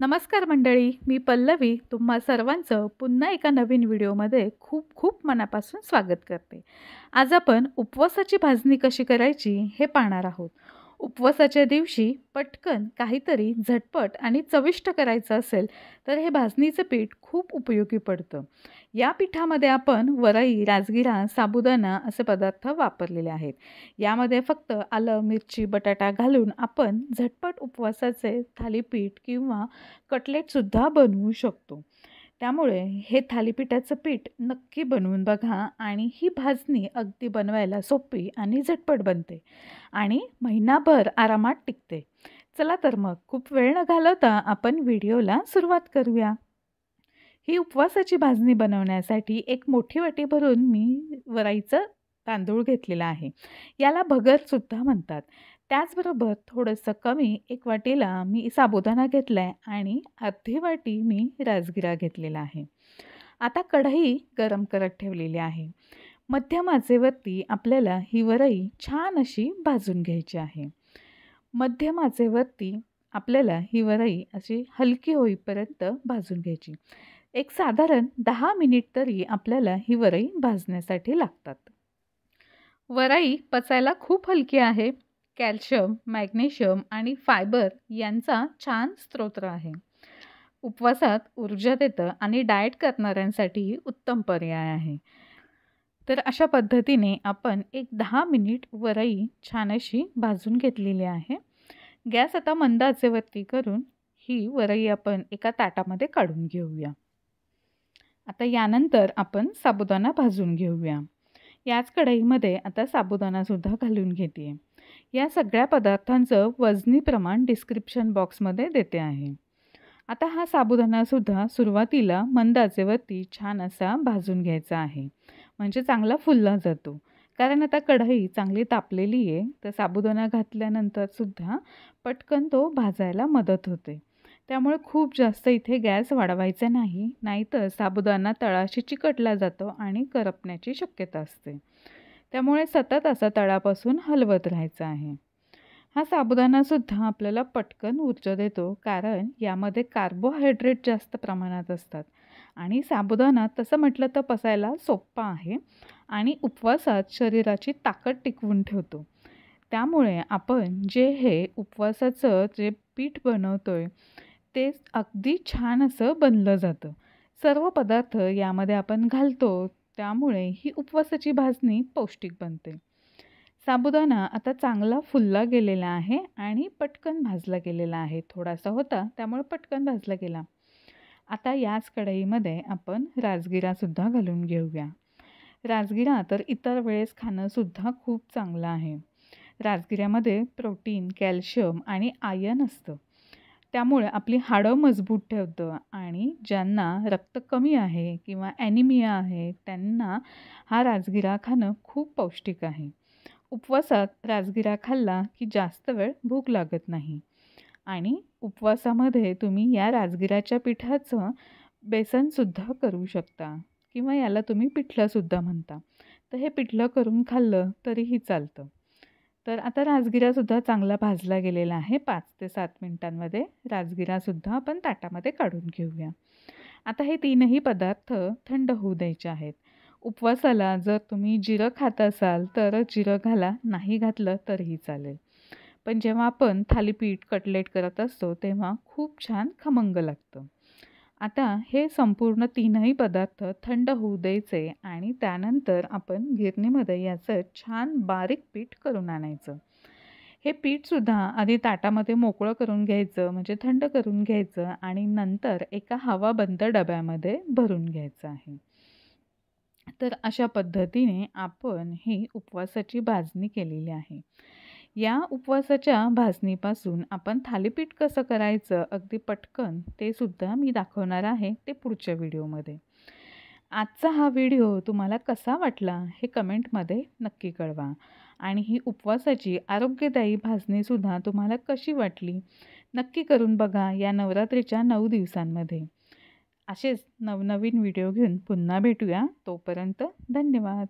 नमस्कार मंडळी, मी पल्लवी तुम्हा सर्वांचं पुन्हा एका नवीन व्हिडिओमध्ये खूप खूप मनापासून स्वागत करते। आज आपण उपवासाची भाजणी कशी करायची हे पाहणार आहोत। उपवासाच्या दिवशी पटकन काहीतरी झटपट आणि चविष्ट करायचं असेल तर हे भाजणीचं पीठ खूप उपयोगी पडतं। या पिठामध्ये आपण वरई, राजगिरा, साबुदाणा असे पदार्थ वापरलेले आहेत। यामध्ये फक्त आलं, मिरची, बटाटा घालून आपण झटपट उपवासाचे थालीपीठ किंवा कटलेटसुद्धा बनवू शकतो। त्यामुळे हे थालीपीठाचं पीठ नक्की बनवून बघा आणि ही भाजणी अगदी बनवायला सोपी आणि झटपट बनते आणि महिनाभर आरामात टिकते। चला तर मग खूप वेळ न घालवता आपण व्हिडिओला सुरुवात करूया। ही उपवासाची भाजणी बनवण्यासाठी एक मोठी वाटी भरून मी वरईचं तांदूळ घेतलेला आहे। याला भगरसुद्धा म्हणतात। त्याचबरोबर थोडंसं कमी एक वाटीला मी साबुदाणा घेतलाय आणि अर्धी वाटी मी राजगिरा घेतलेला आहे। आता कढई गरम करत ठेवलेली आहे। मध्यम आचेवरती आपल्याला ही वरई छान अशी भाजून घ्यायची आहे। मध्यम आचेवरती आपल्याला ही वरई अशी हलकी होईपर्यंत भाजून घ्यायची। एक साधारण 10 मिनिट तरी आपल्याला ही वरई भाजण्यासाठी लागतात। वरई पचायला खूप हलकी आहे। कॅल्शियम, मॅग्नेशियम आणि फायबर यांचा छान स्रोत आहे। उपवासात ऊर्जा देतं आणि डाएट करणाऱ्यांसाठी उत्तम पर्याय आहे। तर अशा पद्धतीने आपण एक 10 मिनिट वरई छान अशी भाजून घेतलेली आहे। गॅस आता मंद आचेवरती करून ही वरई आपण एका ताटामध्ये काढून घेऊया। आता यानंतर आपण साबुदाणा भाजून घेऊया। याच कढईमध्ये आता साबुदाणासुद्धा घालून घेते। या सगळ्या पदार्थांचं वजनी प्रमाण डिस्क्रिप्शन बॉक्समध्ये देते आहे। आता हा साबुदाणासुद्धा सुरुवातीला मंद आचेवरती छान असा भाजून घ्यायचा आहे, म्हणजे चांगला फुलला जातो। कारण आता कढई चांगली तापलेली आहे, तर साबुदाणा घातल्यानंतरसुद्धा पटकन तो भाजायला मदत होते। त्यामुळे खूप जास्त इथे गॅस वाढवायचा नाही, नाहीतर साबुदाणा तळाशी चिकटला जातो आणि करपण्याची शक्यता असते। त्यामुळे सतत असा तळापासून हलवत राहायचं आहे। हा साबुदाणासुद्धा आपल्याला पटकन ऊर्जा देतो, कारण यामध्ये कार्बोहायड्रेट जास्त प्रमाणात असतात आणि साबुदाणा तसं म्हटलं तर पचायला सोपा आहे आणि उपवासात शरीराची ताकद टिकवून ठेवतो। त्यामुळे आपण हे उपवासाचं जे पीठ बनवतोय ते अगदी छान असं बनलं जातं। सर्व पदार्थ यामध्ये आपण घालतो, त्यामुळे ही उपवासाची भाजणी पौष्टिक बनते। साबुदाणा आता चांगला फुलला गेलेला आहे आणि पटकन भाजला गेलेला आहे। थोडासा होता त्यामुळे पटकन भाजला गेला। आता याच कढईमध्ये आपण राजगिरासुद्धा घालून घेऊया। राजगिरा तर इतर वेळेस खाणंसुद्धा खूप चांगलं आहे। राजगिऱ्यामध्ये प्रोटीन, कॅल्शियम आणि आयर्न असतं। त्यामुळे आपली हाडं मजबूत ठेवतं आणि ज्यांना रक्त कमी आहे किंवा ॲनिमिया आहे त्यांना हा राजगिरा खाणं खूप पौष्टिक आहे। उपवासात राजगिरा खाल्ला की जास्त वेळ भूक लागत नाही आणि उपवासामध्ये तुम्ही या राजगिराच्या पिठाचं बेसनसुद्धा करू शकता किंवा याला तुम्ही पिठलंसुद्धा म्हणता। तर हे पिठलं करून खाल्लं तरीही चालतं। तर आता राजगिरासुद्धा चांगला भाजला गेलेला आहे। 5 ते 7 मिनिटांमध्ये राजगिरासुद्धा आपण ताटामध्ये काढून घेऊया। आता हे तीनही पदार्थ थंड होऊ द्यायचे आहेत। उपवासाला जर तुम्ही जिरं खात असाल तर जिरं घाला, नाही घातलं तरीही चालेल। पण जेव्हा आपण थालीपीठ, कटलेट करत असतो तेव्हा खूप छान खमंग लागतं। आता हे संपूर्ण तीनही पदार्थ थंड होऊ द्यायचे आणि त्यानंतर आपण गिरणीमध्ये याचं छान बारीक पीठ करून आणायचं। हे पीठसुद्धा आधी ताटामध्ये मोकळं करून घ्यायचं, म्हणजे थंड करून घ्यायचं आणि नंतर एका हवाबंद डब्यामध्ये भरून घ्यायचं आहे। तर अशा पद्धतीने आपण ही उपवासाची भाजणी केलेली आहे। या उपवासाच्या भाजणीपासून आपण थालीपीठ कसं करायचं अगदी पटकन ते सुद्धा मी दाखवणार आहे ते पुढच्या व्हिडिओमध्ये। आजचा हा व्हिडिओ तुम्हाला कसा वाटला हे कमेंटमध्ये नक्की कळवा आणि ही उपवासाची आरोग्यदायी भाजणीसुद्धा तुम्हाला कशी वाटली नक्की करून बघा या नवरात्रीच्या 9 दिवसांमध्ये। असेच नवनवीन व्हिडिओ घेऊन पुन्हा भेटूया। तोपर्यंत धन्यवाद।